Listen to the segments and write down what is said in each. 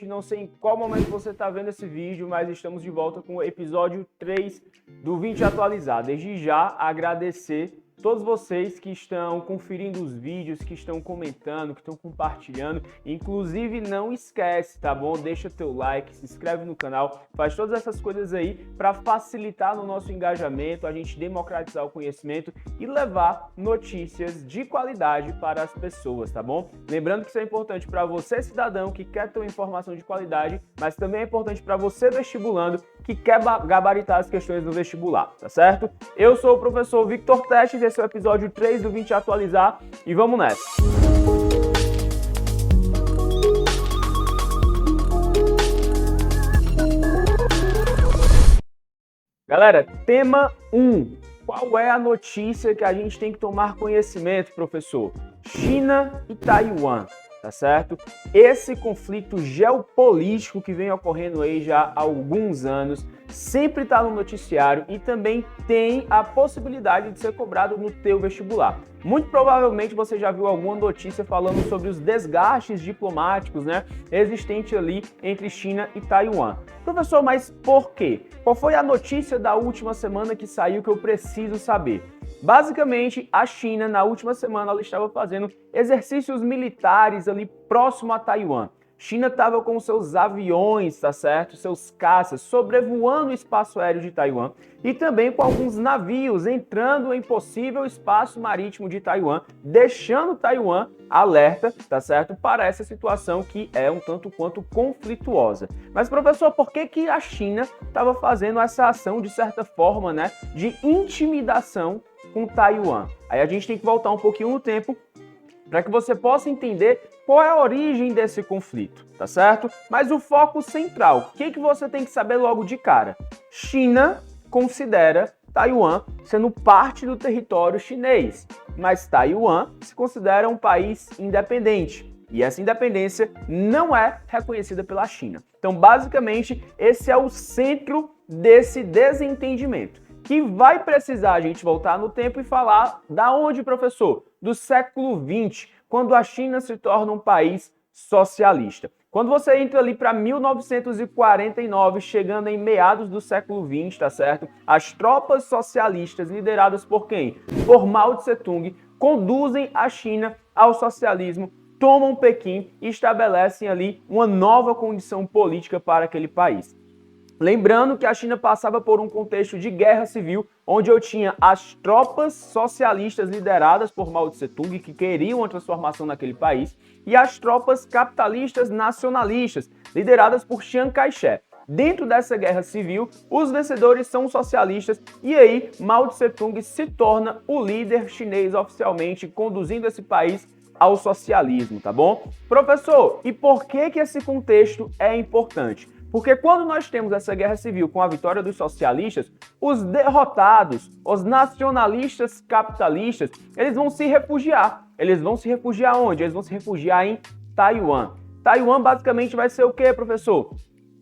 noite, não sei em qual momento você está vendo esse vídeo, mas estamos de volta com o episódio 3 do 20 atualizado. Desde já agradecer todos vocês que estão conferindo os vídeos, que estão comentando, que estão compartilhando. Inclusive, não esquece, tá bom? Deixa teu like, se inscreve no canal, faz todas essas coisas aí para facilitar no nosso engajamento, a gente democratizar o conhecimento e levar notícias de qualidade para as pessoas, tá bom? Lembrando que isso é importante para você, cidadão, que quer ter uma informação de qualidade, mas também é importante para você, vestibulando, que quer gabaritar as questões do vestibular, tá certo? Eu sou o professor Victor Testes, esse é o episódio 3 do 20 Atualizar e vamos nessa! Galera, tema 1. Qual é a notícia que a gente tem que tomar conhecimento, professor? China e Taiwan, tá certo? Esse conflito geopolítico que vem ocorrendo aí já há alguns anos, sempre está no noticiário e também tem a possibilidade de ser cobrado no teu vestibular. Muito provavelmente você já viu alguma notícia falando sobre os desgastes diplomáticos, né, existentes ali entre China e Taiwan. Professor, mas por quê? Qual foi a notícia da última semana que saiu que eu preciso saber? Basicamente, a China, na última semana, ela estava fazendo exercícios militares ali próximo a Taiwan. China estava com seus aviões, tá certo? Seus caças sobrevoando o espaço aéreo de Taiwan e também com alguns navios entrando em possível espaço marítimo de Taiwan, deixando Taiwan alerta, tá certo? Para essa situação que é um tanto quanto conflituosa. Mas, professor, por que a China estava fazendo essa ação, de certa forma, né, de intimidação com Taiwan? Aí a gente tem que voltar um pouquinho no tempo para que você possa entender qual é a origem desse conflito, tá certo? Mas o foco central, o que você tem que saber logo de cara? China considera Taiwan sendo parte do território chinês, mas Taiwan se considera um país independente. E essa independência não é reconhecida pela China. Então, basicamente, esse é o centro desse desentendimento, que vai precisar a gente voltar no tempo e falar da onde, professor? Do século XX, quando a China se torna um país socialista. Quando você entra ali para 1949, chegando em meados do século XX, tá certo? As tropas socialistas, lideradas por quem? Por Mao Tse-tung, conduzem a China ao socialismo, tomam Pequim e estabelecem ali uma nova condição política para aquele país. Lembrando que a China passava por um contexto de guerra civil, onde eu tinha as tropas socialistas lideradas por Mao Tse-tung, que queriam uma transformação naquele país, e as tropas capitalistas nacionalistas, lideradas por Chiang Kai-shek. Dentro dessa guerra civil, os vencedores são os socialistas, e aí Mao Tse-tung se torna o líder chinês oficialmente, conduzindo esse país ao socialismo, tá bom? Professor, e por que esse contexto é importante? Porque quando nós temos essa guerra civil com a vitória dos socialistas, os derrotados, os nacionalistas capitalistas, eles vão se refugiar. Eles vão se refugiar onde? Eles vão se refugiar em Taiwan. Taiwan basicamente vai ser o quê, professor?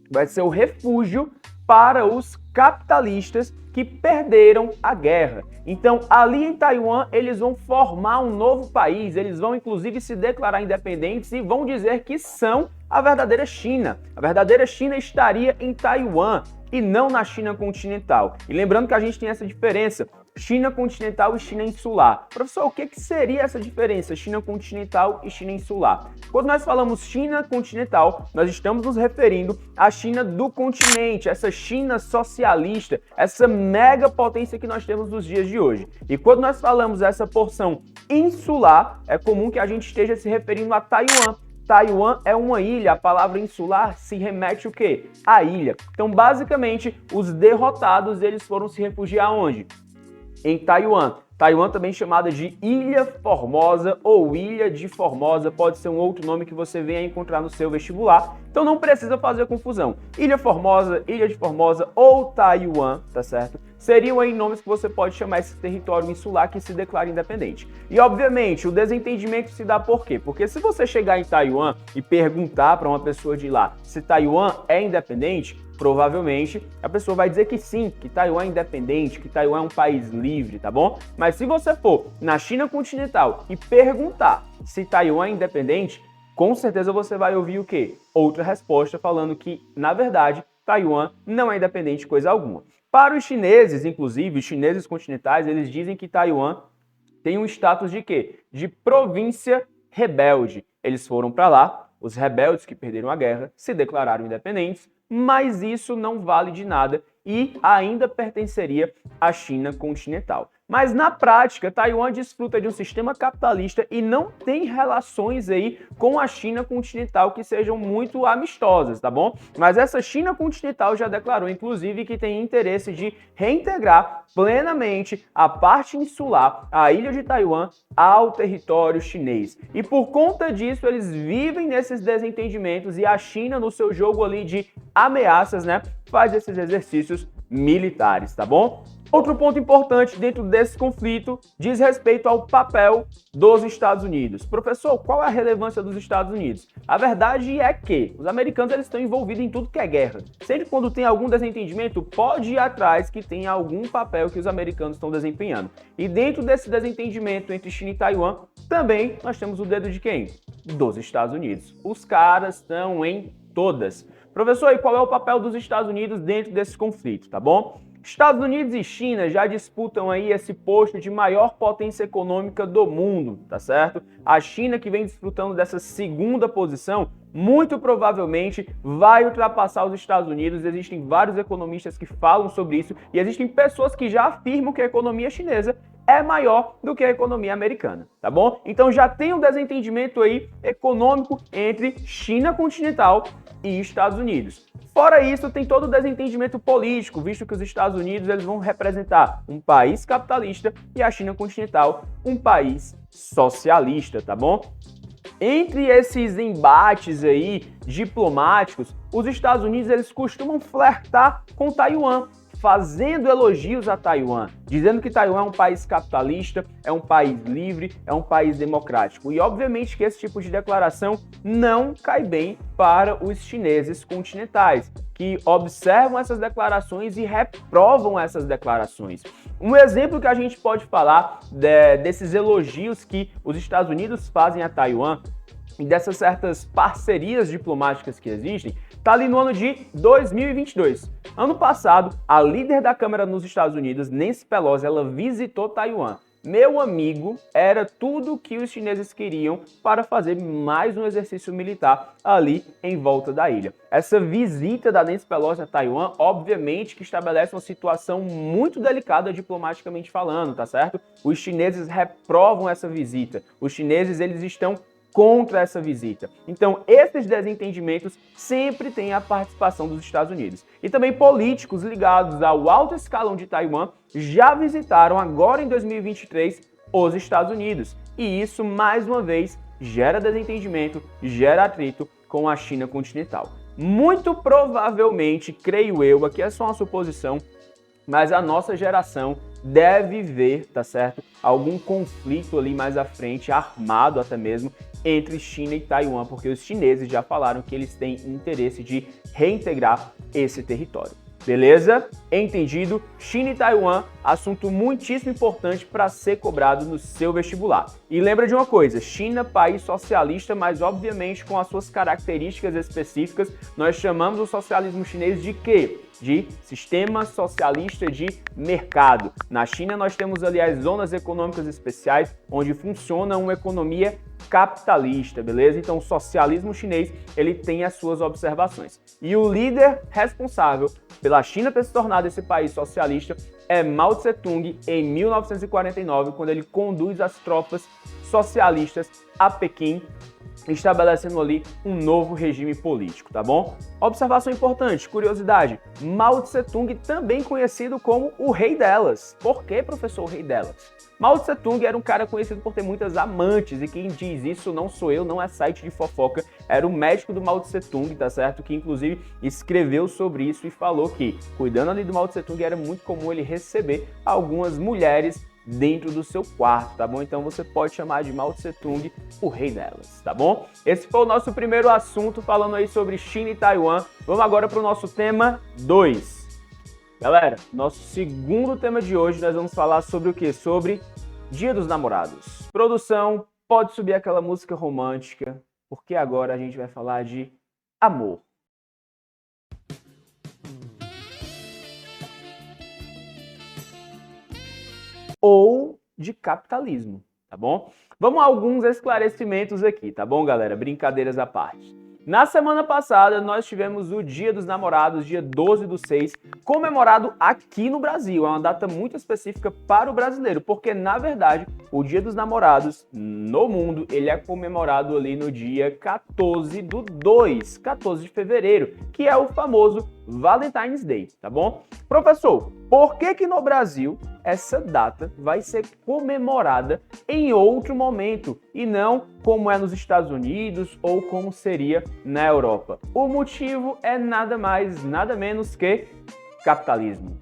Vai ser o refúgio para os capitalistas que perderam a guerra. Então, ali em Taiwan, eles vão formar um novo país, eles vão inclusive se declarar independentes e vão dizer que são a verdadeira China. A verdadeira China estaria em Taiwan e não na China continental. E lembrando que a gente tem essa diferença, China continental e China insular. Professor, o que seria essa diferença, China continental e China insular? Quando nós falamos China continental, nós estamos nos referindo à China do continente, essa China socialista, essa mega potência que nós temos nos dias de hoje. E quando nós falamos essa porção insular, é comum que a gente esteja se referindo a Taiwan. Taiwan é uma ilha, a palavra insular se remete o quê? À ilha. Então, basicamente, os derrotados, eles foram se refugiar onde? Em Taiwan. Taiwan também chamada de Ilha Formosa ou Ilha de Formosa, pode ser um outro nome que você venha encontrar no seu vestibular, então não precisa fazer confusão. Ilha Formosa, Ilha de Formosa ou Taiwan, tá certo? Seriam aí nomes que você pode chamar esse território insular que se declara independente. E obviamente o desentendimento se dá por quê? Porque se você chegar em Taiwan e perguntar para uma pessoa de lá se Taiwan é independente, provavelmente a pessoa vai dizer que sim, que Taiwan é independente, que Taiwan é um país livre, tá bom? Mas se você for na China continental e perguntar se Taiwan é independente, com certeza você vai ouvir o quê? Outra resposta falando que, na verdade, Taiwan não é independente de coisa alguma. Para os chineses, inclusive, os chineses continentais, eles dizem que Taiwan tem um status de quê? De província rebelde. Eles foram para lá, os rebeldes que perderam a guerra se declararam independentes, mas isso não vale de nada e ainda pertenceria à China continental. Mas na prática, Taiwan desfruta de um sistema capitalista e não tem relações aí com a China continental que sejam muito amistosas, tá bom? Mas essa China continental já declarou, inclusive, que tem interesse de reintegrar plenamente a parte insular, a ilha de Taiwan, ao território chinês. E por conta disso, eles vivem nesses desentendimentos e a China, no seu jogo ali de ameaças, né, faz esses exercícios militares, tá bom? Outro ponto importante dentro desse conflito diz respeito ao papel dos Estados Unidos. Professor, qual é a relevância dos Estados Unidos? A verdade é que os americanos eles estão envolvidos em tudo que é guerra. Sempre quando tem algum desentendimento, pode ir atrás que tem algum papel que os americanos estão desempenhando. E dentro desse desentendimento entre China e Taiwan, também nós temos o dedo de quem? Dos Estados Unidos. Os caras estão em todas. Professor, e qual é o papel dos Estados Unidos dentro desse conflito, tá bom? Estados Unidos e China já disputam aí esse posto de maior potência econômica do mundo, tá certo? A China, que vem desfrutando dessa segunda posição, muito provavelmente vai ultrapassar os Estados Unidos. Existem vários economistas que falam sobre isso e existem pessoas que já afirmam que a economia chinesa é maior do que a economia americana, tá bom? Então já tem um desentendimento aí econômico entre China continental e Estados Unidos. Fora isso, tem todo o desentendimento político, visto que os Estados Unidos eles vão representar um país capitalista e a China continental um país socialista, tá bom? Entre esses embates aí diplomáticos, os Estados Unidos eles costumam flertar com Taiwan, fazendo elogios a Taiwan, dizendo que Taiwan é um país capitalista, é um país livre, é um país democrático. E obviamente que esse tipo de declaração não cai bem para os chineses continentais, que observam essas declarações e reprovam essas declarações. Um exemplo que a gente pode falar desses elogios que os Estados Unidos fazem a Taiwan e dessas certas parcerias diplomáticas que existem, está ali no ano de 2022. Ano passado, a líder da Câmara nos Estados Unidos, Nancy Pelosi, ela visitou Taiwan. Meu amigo, era tudo o que os chineses queriam para fazer mais um exercício militar ali em volta da ilha. Essa visita da Nancy Pelosi a Taiwan, obviamente que estabelece uma situação muito delicada diplomaticamente falando, tá certo? Os chineses reprovam essa visita. Os chineses, eles estão contra essa visita. Então, esses desentendimentos sempre têm a participação dos Estados Unidos. E também políticos ligados ao alto escalão de Taiwan já visitaram agora em 2023 os Estados Unidos. E isso, mais uma vez, gera desentendimento, gera atrito com a China continental. Muito provavelmente, creio eu, aqui é só uma suposição, mas a nossa geração deve ver, tá certo, algum conflito ali mais à frente, armado até mesmo, entre China e Taiwan, porque os chineses já falaram que eles têm interesse de reintegrar esse território. Beleza? Entendido? China e Taiwan, assunto muitíssimo importante para ser cobrado no seu vestibular. E lembra de uma coisa, China, país socialista, mas obviamente com as suas características específicas, nós chamamos o socialismo chinês de quê? De sistema socialista de mercado. Na China nós temos ali as zonas econômicas especiais, onde funciona uma economia capitalista, beleza? Então o socialismo chinês, ele tem as suas observações. E o líder responsável pela China ter se tornado esse país socialista é Mao Tse-tung em 1949, quando ele conduz as tropas socialistas a Pequim, estabelecendo ali um novo regime político, tá bom? Observação importante, curiosidade, Mao Tse-tung também conhecido como o rei delas. Por que, professor, o rei delas? Mao Tse-tung era um cara conhecido por ter muitas amantes, e quem diz isso não sou eu, não é site de fofoca, era o médico do Mao Tse-tung, tá certo? Que inclusive escreveu sobre isso e falou que, cuidando ali do Mao Tse-tung, era muito comum ele receber algumas mulheres dentro do seu quarto, tá bom? Então você pode chamar de Mao Tse-tung o rei delas, tá bom? Esse foi o nosso primeiro assunto, falando aí sobre China e Taiwan. Vamos agora para o nosso tema 2. Galera, nosso segundo tema de hoje, nós vamos falar sobre o quê? Sobre Dia dos Namorados. Produção, pode subir aquela música romântica. porque agora a gente vai falar de amor. Ou de capitalismo, tá bom? Vamos a alguns esclarecimentos aqui, tá bom, galera? Brincadeiras à parte. Na semana passada, nós tivemos o Dia dos Namorados, dia 12/6, comemorado aqui no Brasil. É uma data muito específica para o brasileiro, porque, na verdade, o Dia dos Namorados no mundo, ele é comemorado ali no dia 14/2, 14 de fevereiro, que é o famoso Valentine's Day, tá bom? Professor, por que no Brasil essa data vai ser comemorada em outro momento e não como é nos Estados Unidos ou como seria na Europa? O motivo é nada mais, nada menos que capitalismo.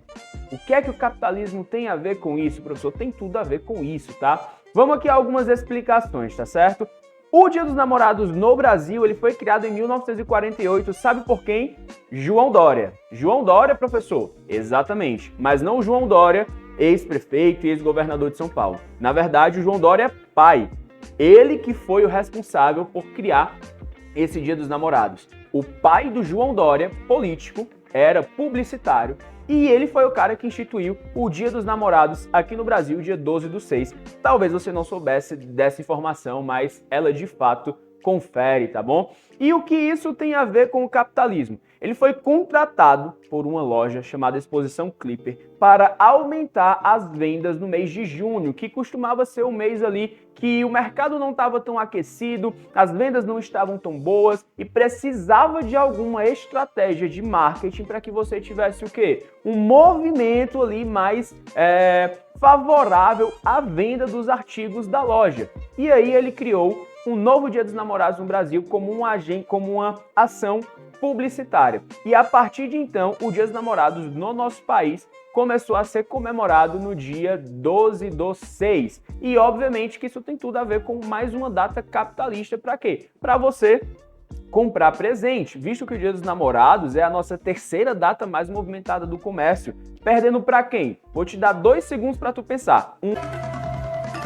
O que é que o capitalismo tem a ver com isso, professor? Tem tudo a ver com isso, tá? Vamos aqui a algumas explicações, tá certo? O Dia dos Namorados no Brasil, ele foi criado em 1948, sabe por quem? João Dória. João Dória, professor? Exatamente, mas não o João Dória, ex-prefeito e ex-governador de São Paulo. Na verdade, o João Dória é pai. Ele que foi o responsável por criar esse Dia dos Namorados. O pai do João Dória, político, era publicitário, e ele foi o cara que instituiu o Dia dos Namorados aqui no Brasil, dia 12/6. Talvez você não soubesse dessa informação, mas ela de fato confere, tá bom? E o que isso tem a ver com o capitalismo? Ele foi contratado por uma loja chamada Exposição Clipper para aumentar as vendas no mês de junho, que costumava ser um mês ali que o mercado não estava tão aquecido, as vendas não estavam tão boas e precisava de alguma estratégia de marketing para que você tivesse o quê? Um movimento ali mais favorável à venda dos artigos da loja. E aí ele criou um novo Dia dos Namorados no Brasil como uma ação publicitária. E a partir de então, o Dia dos Namorados no nosso país começou a ser comemorado no dia 12/6. E obviamente que isso tem tudo a ver com mais uma data capitalista para quê? Para você comprar presente, visto que o Dia dos Namorados é a nossa terceira data mais movimentada do comércio. Perdendo para quem? Vou te dar 2 segundos para tu pensar.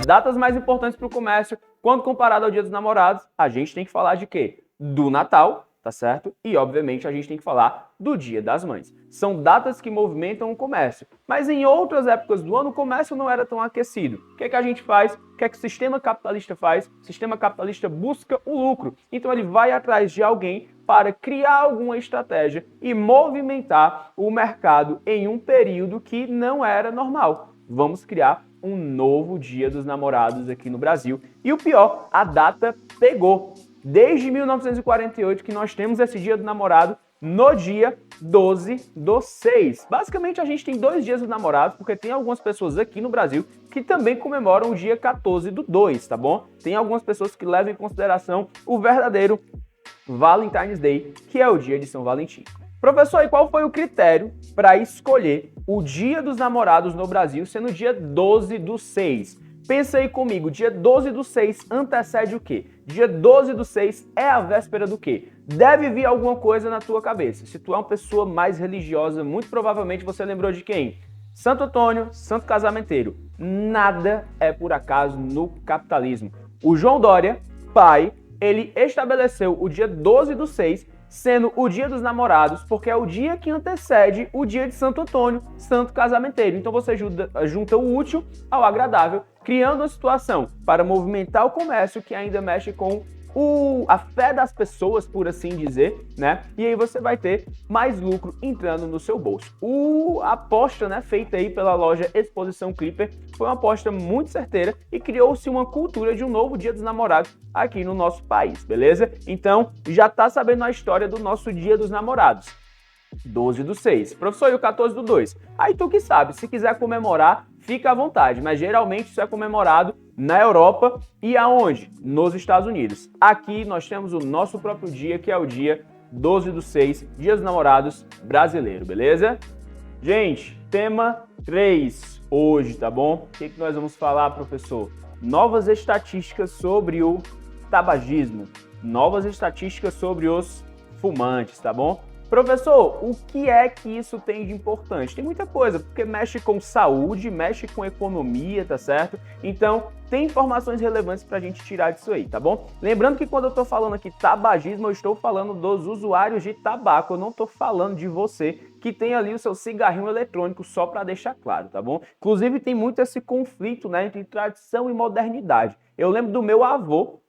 Datas mais importantes para o comércio, quando comparado ao Dia dos Namorados, a gente tem que falar de quê? Do Natal, tá certo? E, obviamente, a gente tem que falar do Dia das Mães. São datas que movimentam o comércio. Mas em outras épocas do ano, o comércio não era tão aquecido. O que é que a gente faz? O que é que o sistema capitalista faz? O sistema capitalista busca o lucro. Então, ele vai atrás de alguém para criar alguma estratégia e movimentar o mercado em um período que não era normal. Vamos criar um novo Dia dos Namorados aqui no Brasil. E o pior, a data pegou. Desde 1948 que nós temos esse Dia do Namorado no dia 12/6. Basicamente, a gente tem 2 dias dos namorados, porque tem algumas pessoas aqui no Brasil que também comemoram o dia 14/2, tá bom? Tem algumas pessoas que levam em consideração o verdadeiro Valentine's Day, que é o dia de São Valentim. Professor, e qual foi o critério para escolher o Dia dos Namorados no Brasil sendo dia 12/6? Pensa aí comigo, dia 12/6 antecede o quê? Dia 12/6 é a véspera do quê? Deve vir alguma coisa na tua cabeça. Se tu é uma pessoa mais religiosa, muito provavelmente você lembrou de quem? Santo Antônio, santo casamenteiro. Nada é por acaso no capitalismo. O João Dória, pai, ele estabeleceu o dia 12/6 sendo o Dia dos Namorados, porque é o dia que antecede o dia de Santo Antônio, santo casamenteiro. Então você junta o útil ao agradável, criando uma situação para movimentar o comércio que ainda mexe com a fé das pessoas, por assim dizer, né? E aí você vai ter mais lucro entrando no seu bolso. A aposta, né, feita aí pela loja Exposição Clipper foi uma aposta muito certeira e criou-se uma cultura de um novo Dia dos Namorados aqui no nosso país, beleza? Então, já tá sabendo a história do nosso Dia dos Namorados. 12/6. Professor, e o 14/2? Aí tu que sabe, se quiser comemorar, fica à vontade, mas geralmente isso é comemorado na Europa e aonde? Nos Estados Unidos. Aqui nós temos o nosso próprio dia, que é o dia 12/6, Dia dos Namorados brasileiro, beleza? Gente, tema 3 hoje, tá bom? O que nós vamos falar, professor? Novas estatísticas sobre o tabagismo, novas estatísticas sobre os fumantes, tá bom? Professor, o que é que isso tem de importante? Tem muita coisa, porque mexe com saúde, mexe com economia, tá certo? Então, tem informações relevantes pra gente tirar disso aí, tá bom? Lembrando que quando eu tô falando aqui tabagismo, eu estou falando dos usuários de tabaco, eu não tô falando de você que tem ali o seu cigarrinho eletrônico, só para deixar claro, tá bom? Inclusive, tem muito esse conflito, né, entre tradição e modernidade. Eu lembro do meu avô,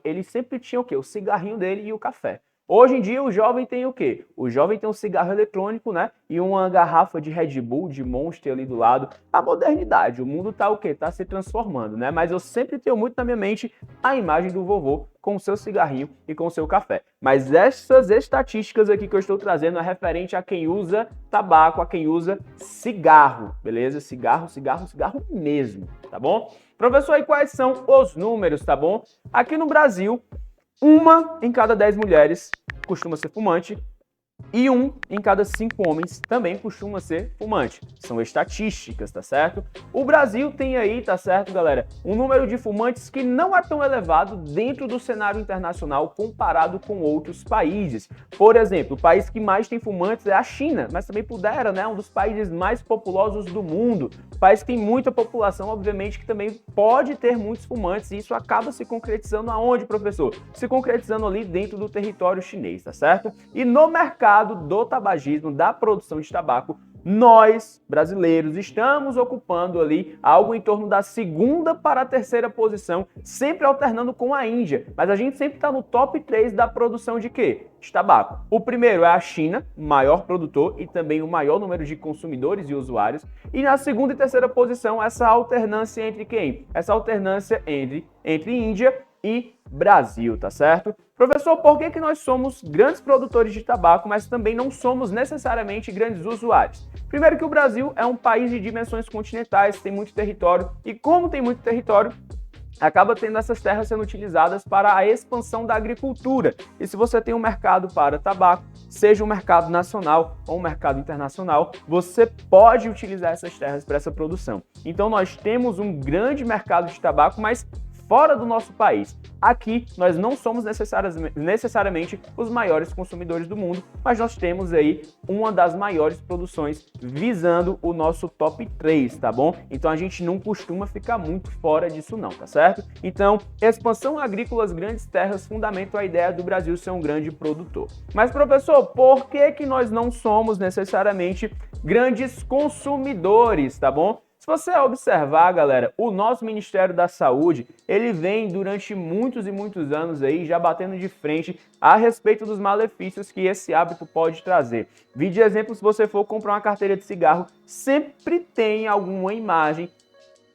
ele sempre tinha o quê? O cigarrinho dele e o café. Hoje em dia, o jovem tem o quê? O jovem tem um cigarro eletrônico, né? E uma garrafa de Red Bull, de Monster ali do lado. A modernidade, o mundo tá o quê? Tá se transformando, né? Mas eu sempre tenho muito na minha mente a imagem do vovô com o seu cigarrinho e com o seu café. Mas essas estatísticas aqui que eu estou trazendo é referente a quem usa tabaco, a quem usa cigarro, beleza? Cigarro mesmo, tá bom? Professor, e quais são os números, tá bom? Aqui no Brasil, 1 em cada 10 mulheres costuma ser fumante e 1 em cada 5 homens também costuma ser fumante. São estatísticas, tá certo? O Brasil tem aí, tá certo, galera, um número de fumantes que não é tão elevado dentro do cenário internacional comparado com outros países. Por exemplo, o país que mais tem fumantes é a China, mas também pudera, né? Um dos países mais populosos do mundo. O país que tem muita população, obviamente, que também pode ter muitos fumantes, e isso acaba se concretizando aonde, professor? Se concretizando ali dentro do território chinês, tá certo? E no mercado do tabagismo, da produção de tabaco, nós, brasileiros, estamos ocupando ali algo em torno da 2ª para a 3ª posição, sempre alternando com a Índia. Mas a gente sempre está no top 3 da produção de quê? De tabaco. O primeiro é a China, maior produtor e também o maior número de consumidores e usuários. E na 2ª e 3ª posição, essa alternância entre quem? Essa alternância entre Índia e Brasil, tá certo? Professor, por que nós somos grandes produtores de tabaco, mas também não somos necessariamente grandes usuários? Primeiro que o Brasil é um país de dimensões continentais, tem muito território, e como tem muito território, acaba tendo essas terras sendo utilizadas para a expansão da agricultura. E se você tem um mercado para tabaco, seja um mercado nacional ou um mercado internacional, você pode utilizar essas terras para essa produção. Então nós temos um grande mercado de tabaco, mas fora do nosso país. Aqui, nós não somos necessariamente os maiores consumidores do mundo, mas nós temos aí uma das maiores produções visando o nosso top 3, tá bom? Então a gente não costuma ficar muito fora disso não, tá certo? Então, expansão agrícola, as grandes terras fundamentam a ideia do Brasil ser um grande produtor. Mas, professor, por que nós não somos necessariamente grandes consumidores, tá bom? Se você observar, galera, o nosso Ministério da Saúde, ele vem durante muitos e muitos anos aí já batendo de frente a respeito dos malefícios que esse hábito pode trazer. Vi de exemplo, se você for comprar uma carteira de cigarro, sempre tem alguma imagem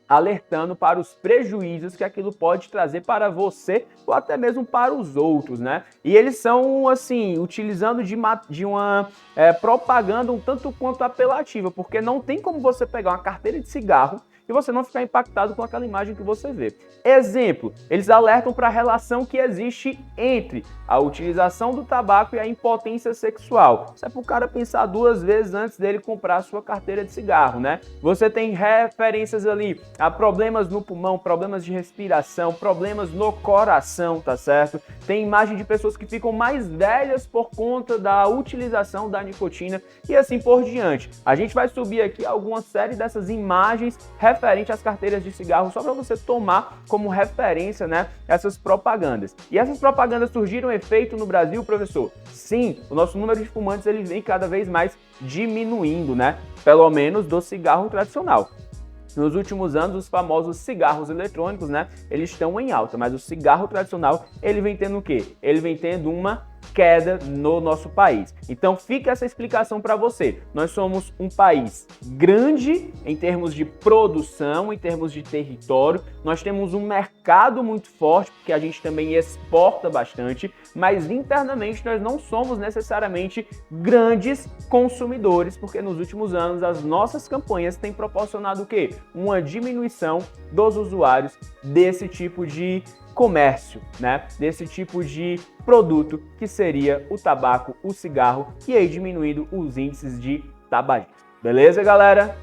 alertando para os prejuízos que aquilo pode trazer para você ou até mesmo para os outros, né? E eles são, assim, utilizando de uma propaganda um tanto quanto apelativa, porque não tem como você pegar uma carteira de cigarro e você não ficar impactado com aquela imagem que você vê. Exemplo, eles alertam para a relação que existe entre a utilização do tabaco e a impotência sexual. Isso é para o cara pensar 2 vezes antes dele comprar a sua carteira de cigarro, né? Você tem referências ali a problemas no pulmão, problemas de respiração, problemas no coração, tá certo? Tem imagem de pessoas que ficam mais velhas por conta da utilização da nicotina e assim por diante. A gente vai subir aqui alguma série dessas imagens referente às carteiras de cigarro, só para você tomar como referência, né, essas propagandas. E essas propagandas surgiram efeito no Brasil, professor? Sim, o nosso número de fumantes ele vem cada vez mais diminuindo, né? Pelo menos do cigarro tradicional. Nos últimos anos, os famosos cigarros eletrônicos, né, eles estão em alta, mas o cigarro tradicional, ele vem tendo o quê? Ele vem tendo uma queda no nosso país. Então fica essa explicação para você. Nós somos um país grande em termos de produção, em termos de território. Nós temos um mercado muito forte, porque a gente também exporta bastante, mas internamente nós não somos necessariamente grandes consumidores, porque nos últimos anos as nossas campanhas têm proporcionado o quê? Uma diminuição dos usuários desse tipo de comércio, né? Desse tipo de produto que seria o tabaco, o cigarro, e aí diminuindo os índices de tabagismo. Beleza, galera?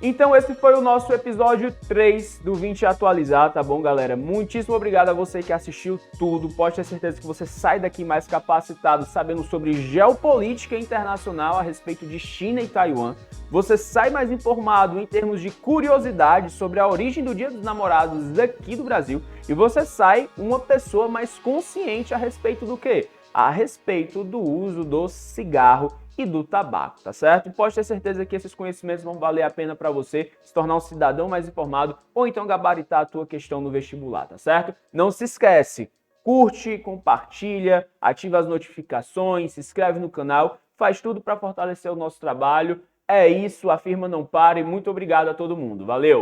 Então esse foi o nosso episódio 3 do 20 Atualizar, tá bom, galera? Muitíssimo obrigado a você que assistiu tudo. Pode ter certeza que você sai daqui mais capacitado, sabendo sobre geopolítica internacional a respeito de China e Taiwan. Você sai mais informado em termos de curiosidade sobre a origem do Dia dos Namorados daqui do Brasil. E você sai uma pessoa mais consciente a respeito do quê? A respeito do uso do cigarro e do tabaco, tá certo? Pode ter certeza que esses conhecimentos vão valer a pena para você se tornar um cidadão mais informado ou então gabaritar a tua questão no vestibular, tá certo? Não se esquece, curte, compartilha, ativa as notificações, se inscreve no canal, faz tudo para fortalecer o nosso trabalho. É isso, a firma não para e muito obrigado a todo mundo. Valeu!